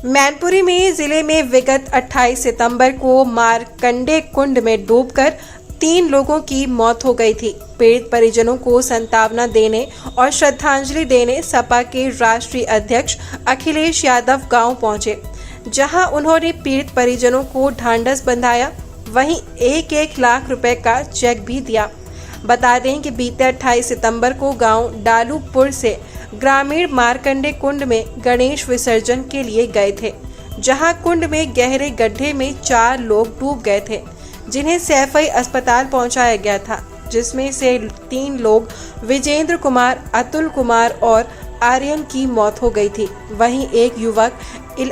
मैनपुरी में जिले में विगत 28 सितंबर को मारकंडे कुंड में डूबकर 3 लोगों की मौत हो गई थी। पीड़ित परिजनों को सांत्वना देने और श्रद्धांजलि देने सपा के राष्ट्रीय अध्यक्ष अखिलेश यादव गांव पहुंचे, जहां उन्होंने पीड़ित परिजनों को ढांढस बंधाया, वहीं 1-1 लाख रुपए का चेक भी दिया। बता दें कि बीते 28 सितंबर को गांव डालूपुर से ग्रामीण मारकंडे कुंड में गणेश विसर्जन के लिए गए थे, जहां कुंड में गहरे गड्ढे में 4 लोग डूब गए थे, जिन्हें सैफई अस्पताल पहुंचाया गया था, जिसमें से 3 लोग विजेंद्र कुमार, अतुल कुमार और आर्यन की मौत हो गई थी। वहीं एक युवक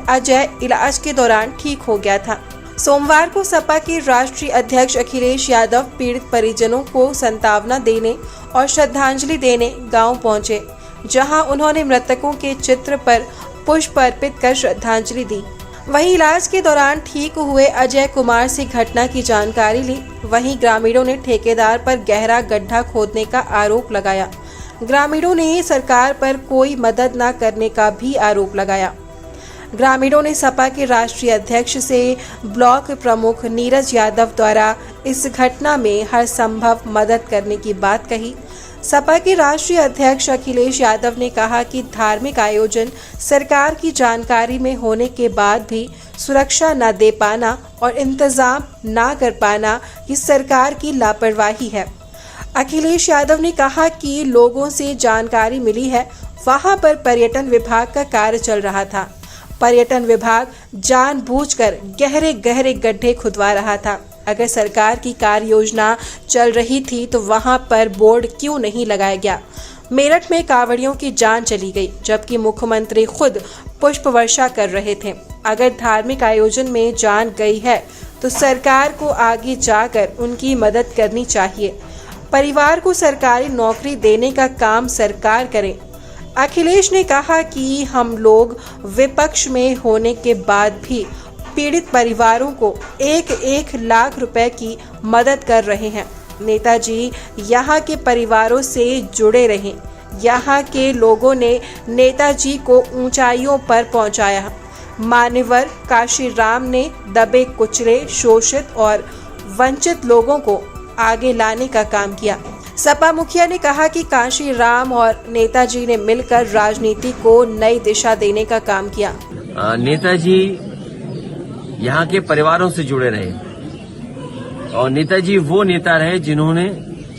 अजय इलाज के दौरान ठीक हो गया था। सोमवार को सपा के राष्ट्रीय अध्यक्ष अखिलेश यादव पीड़ित परिजनों को सांत्वना देने और श्रद्धांजलि देने गांव पहुंचे, जहां उन्होंने मृतकों के चित्र पर पुष्प अर्पित कर श्रद्धांजलि दी। वहीं इलाज के दौरान ठीक हुए अजय कुमार से घटना की जानकारी ली। वहीं ग्रामीणों ने ठेकेदार पर गहरा गड्ढा खोदने का आरोप लगाया। ग्रामीणों ने सरकार पर कोई मदद न करने का भी आरोप लगाया। ग्रामीणों ने सपा के राष्ट्रीय अध्यक्ष से ब्लॉक प्रमुख नीरज यादव द्वारा इस घटना में हर संभव मदद करने की बात कही। सपा के राष्ट्रीय अध्यक्ष अखिलेश यादव ने कहा कि धार्मिक आयोजन सरकार की जानकारी में होने के बाद भी सुरक्षा न दे पाना और इंतजाम न कर पाना ये सरकार की लापरवाही है। अखिलेश यादव ने कहा कि लोगों से जानकारी मिली है, वहां पर पर्यटन विभाग का कार्य चल रहा था। पर्यटन विभाग जानबूझकर गहरे गड्ढे खुदवा रहा था। अगर सरकार की कार्य योजना चल रही थी तो वहां पर बोर्ड क्यों नहीं लगाया गया। मेरठ में कांवड़ियों की जान चली गई, जबकि मुख्यमंत्री खुद पुष्प वर्षा कर रहे थे। अगर धार्मिक आयोजन में जान गई है तो सरकार को आगे जाकर उनकी मदद करनी चाहिए। परिवार को सरकारी नौकरी देने का काम सरकार करे। अखिलेश ने कहा कि हम लोग विपक्ष में होने के बाद भी पीड़ित परिवारों को 1-1 लाख रुपए की मदद कर रहे हैं। नेताजी यहाँ के परिवारों से जुड़े रहे। यहाँ के लोगों ने नेताजी को ऊंचाइयों पर पहुंचाया। मान्यवर काशीराम ने दबे कुचले, शोषित और वंचित लोगों को आगे लाने का काम किया। सपा मुखिया ने कहा कि काशीराम और नेताजी ने मिलकर राजनीति को नई दिशा देने का काम किया। नेताजी यहाँ के परिवारों से जुड़े रहे और नेताजी वो नेता रहे जिन्होंने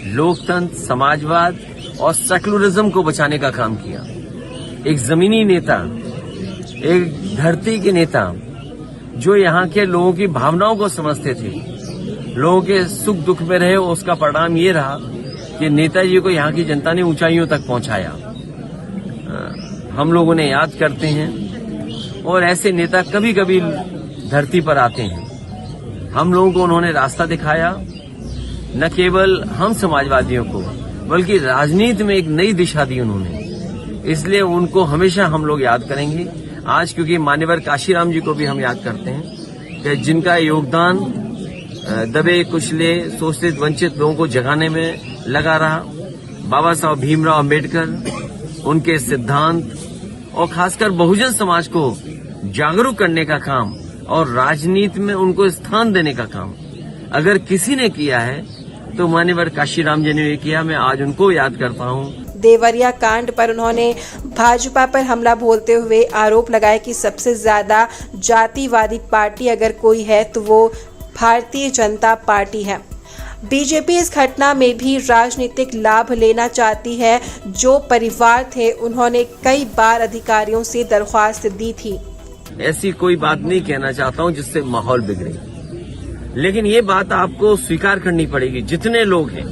लोकतंत्र, समाजवाद और सेकुलरिज्म को बचाने का काम किया। एक जमीनी नेता, एक धरती के नेता जो यहाँ के लोगों की भावनाओं को समझते थे, लोगों के सुख दुख में रहे। उसका परिणाम ये रहा कि नेताजी को यहाँ की जनता ने ऊंचाइयों तक पहुंचाया। हम लोगों ने याद करते हैं और ऐसे नेता कभी कभी धरती पर आते हैं। हम लोगों को उन्होंने रास्ता दिखाया, न केवल हम समाजवादियों को बल्कि राजनीति में एक नई दिशा दी उन्होंने। इसलिए उनको हमेशा हम लोग याद करेंगे। आज क्योंकि मान्यवर काशीराम जी को भी हम याद करते हैं कि जिनका योगदान दबे कुचले, शोषित, वंचित लोगों को जगाने में लगा रहा। बाबा साहब भीमराव अंबेडकर, उनके सिद्धांत और खासकर बहुजन समाज को जागरूक करने का काम और राजनीति में उनको स्थान देने का काम अगर किसी ने किया है तो मान्यवर काशीराम जी ने किया। मैं आज उनको याद करता हूँ। देवरिया कांड पर उन्होंने भाजपा पर हमला बोलते हुए आरोप लगाया कि सबसे ज्यादा जातिवादी पार्टी अगर कोई है तो वो भारतीय जनता पार्टी है। बीजेपी इस घटना में भी राजनीतिक लाभ लेना चाहती है। जो परिवार थे उन्होंने कई बार अधिकारियों से दरख्वास्त दी थी। ऐसी कोई बात नहीं कहना चाहता हूं जिससे माहौल बिगड़े, लेकिन ये बात आपको स्वीकार करनी पड़ेगी। जितने लोग हैं,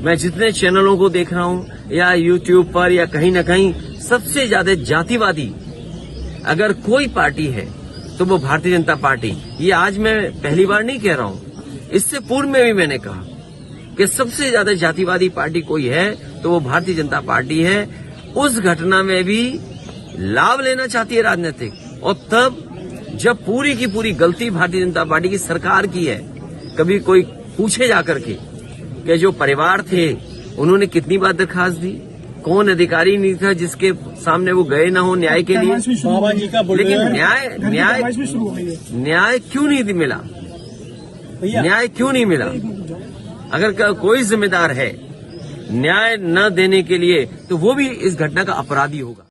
मैं जितने चैनलों को देख रहा हूं या यूट्यूब पर या कहीं न कहीं, सबसे ज्यादा जातिवादी अगर कोई पार्टी है तो वो भारतीय जनता पार्टी। ये आज मैं पहली बार नहीं कह रहा हूं, इससे पूर्व में भी मैंने कहा कि सबसे ज्यादा जातिवादी पार्टी कोई है तो वो भारतीय जनता पार्टी है। उस घटना में भी लाभ लेना चाहती है राजनीतिक, और तब जब पूरी की पूरी गलती भारतीय जनता पार्टी की सरकार की है। कभी कोई पूछे जाकर के कि जो परिवार थे उन्होंने कितनी बार दरखास्त दी, कौन अधिकारी नहीं था जिसके सामने वो गए ना हो न्याय के लिए। बाबा जी का लेकिन बुलडोजर न्याय क्यों नहीं मिला? न्याय क्यों नहीं मिला? अगर कोई जिम्मेदार है न्याय न देने के लिए तो वो भी इस घटना का अपराधी होगा।